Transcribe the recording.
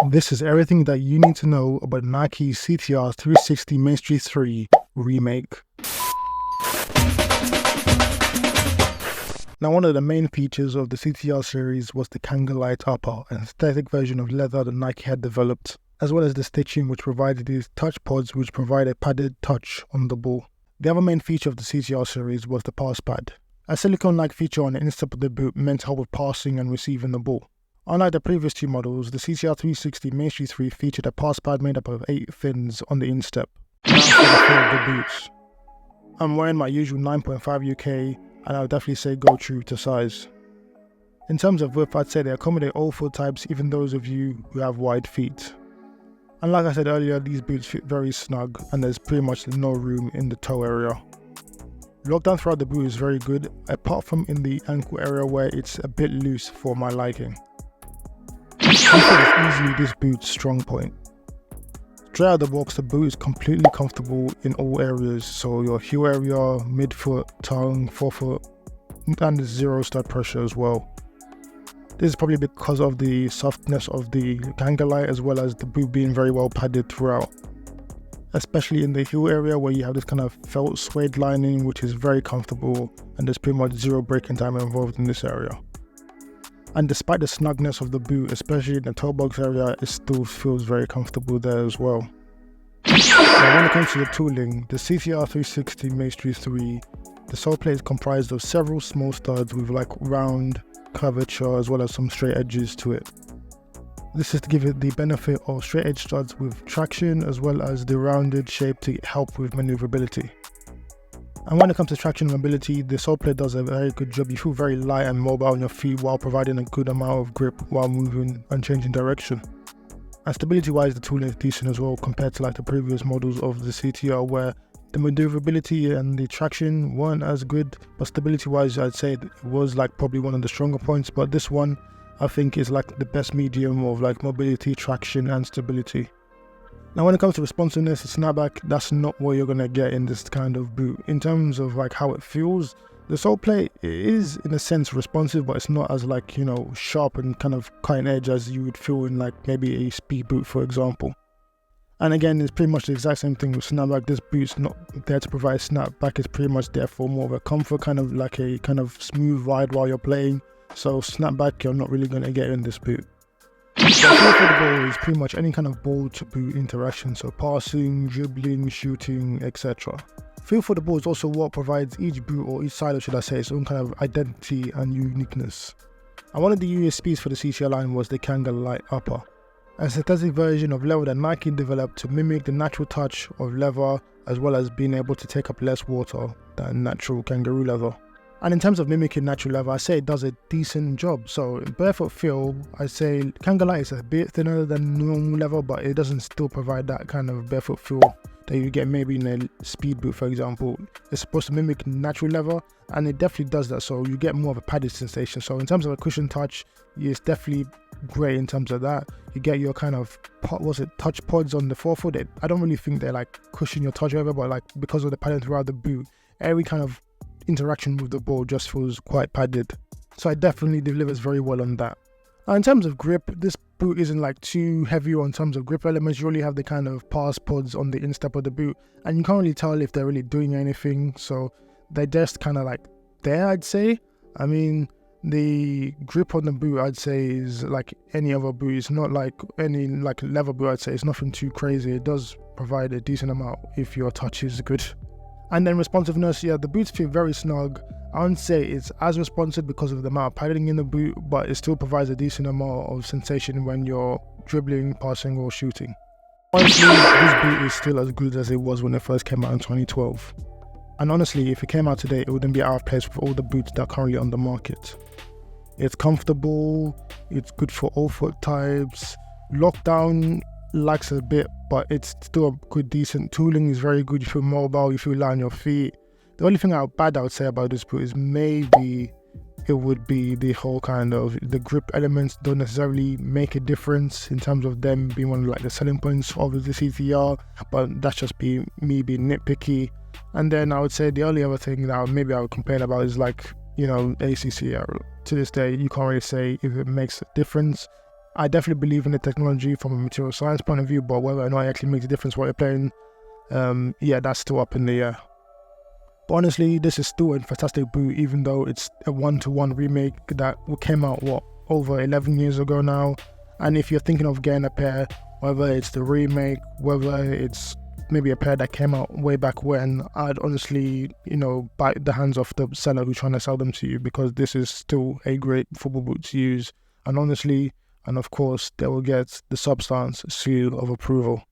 This is everything that you need to know about Nike CTR360 Maestri III Remake. Now, one of the main features of the CTR series was the Kanga Light upper, an aesthetic version of leather that Nike had developed, as well as the stitching which provided these touch pods which provide a padded touch on the ball. The other main feature of the CTR series was the pass pad. A silicone-like feature on the instep of the boot meant to help with passing and receiving the ball. Unlike the previous two models, the CTR360 Maestri III featured a pass pad made up of 8 fins on the instep. Now for the feel of the boots. I'm wearing my usual 9.5 UK, and I would definitely say go true to size. In terms of width, I'd say they accommodate all foot types, even those of you who have wide feet. And like I said earlier, these boots fit very snug and there's pretty much no room in the toe area. Lockdown throughout the boot is very good, apart from in the ankle area where it's a bit loose for my liking. Comfort is easily this boot's strong point. Straight out of the box, the boot is completely comfortable in all areas, so your heel area, midfoot, tongue, forefoot, and there's zero stud pressure as well. This is probably because of the softness of the Kanga Light as well as the boot being very well padded throughout. Especially in the heel area where you have this kind of felt suede lining which is very comfortable and there's pretty much zero breaking time involved in this area. And despite the snugness of the boot, especially in the toe box area, it still feels very comfortable there as well. Now when it comes to the tooling, the CTR360 Maestri III, the sole plate is comprised of several small studs with like round curvature as well as some straight edges to it. This is to give it the benefit of straight edge studs with traction as well as the rounded shape to help with maneuverability. And when it comes to traction and mobility, the sole plate does a very good job. You feel very light and mobile on your feet while providing a good amount of grip while moving and changing direction. And stability wise, the tooling is decent as well compared to like the previous models of the CTR where the maneuverability and the traction weren't as good, but stability wise I'd say it was like probably one of the stronger points, but this one I think is like the best medium of like mobility, traction and stability. Now when it comes to responsiveness and snapback, that's not what you're going to get in this kind of boot. In terms of like how it feels, the sole plate is in a sense responsive, but it's not as like, you know, sharp and kind of cutting edge as you would feel in like maybe a speed boot for example. And again, it's pretty much the exact same thing with snapback. This boot's not there to provide snapback, it's pretty much there for more of a comfort, kind of like a kind of smooth ride while you're playing. So snapback you're not really going to get in this boot. So feel for the ball is pretty much any kind of ball to boot interaction, so passing, dribbling, shooting, etc. Feel for the ball is also what provides each boot, or each silo should I say, its own kind of identity and uniqueness. And one of the USPs for the CTR line was the Kanga Light upper, a synthetic version of leather that Nike developed to mimic the natural touch of leather as well as being able to take up less water than natural kangaroo leather. And in terms of mimicking natural leather, I say it does a decent job. So barefoot feel, I say Kanga Light is a bit thinner than normal leather, but it doesn't still provide that kind of barefoot feel that you get maybe in a speed boot for example. It's supposed to mimic natural leather and it definitely does that, so you get more of a padded sensation. So in terms of a cushion touch, it's definitely great in terms of that. You get your kind of, touch pods on the forefoot. I don't really think they like cushion your touch over, but like because of the padding throughout the boot, every kind of interaction with the ball just feels quite padded, so it definitely delivers very well on that. Now in terms of grip, this boot isn't like too heavy in terms of grip elements. You only have the kind of pass pods on the instep of the boot and you can't really tell if they're really doing anything, so they're just kind of like there I'd say. I mean the grip on the boot I'd say is like any other boot. It's not like any like leather boot. I'd say it's nothing too crazy. It does provide a decent amount if your touch is good. And then responsiveness, yeah, the boots feel very snug. I wouldn't say it's as responsive because of the amount of padding in the boot, but it still provides a decent amount of sensation when you're dribbling, passing or shooting. Honestly, this boot is still as good as it was when it first came out in 2012. And honestly, if it came out today, it wouldn't be out of place with all the boots that are currently on the market. It's comfortable, it's good for all foot types. Lockdown lacks a bit, but it's still a good decent tooling. Is very good. You feel mobile, you feel light on your feet. The only thing bad I would say about this boot is maybe it would be the whole kind of the grip elements don't necessarily make a difference in terms of them being one of like the selling points of the CTR, but that's just me being nitpicky. And then I would say the only other thing that maybe I would complain about is like, you know, ACC. To this day you can't really say if it makes a difference. I definitely believe in the technology from a material science point of view, but whether or not it actually makes a difference while you're playing, yeah, that's still up in the air. But honestly, this is still a fantastic boot, even though it's a 1-to-1 remake that came out, over 11 years ago now. And if you're thinking of getting a pair, whether it's the remake, whether it's maybe a pair that came out way back when, I'd honestly, bite the hands off the seller who's trying to sell them to you, because this is still a great football boot to use. And honestly, and of course, they will get the Substance seal of approval.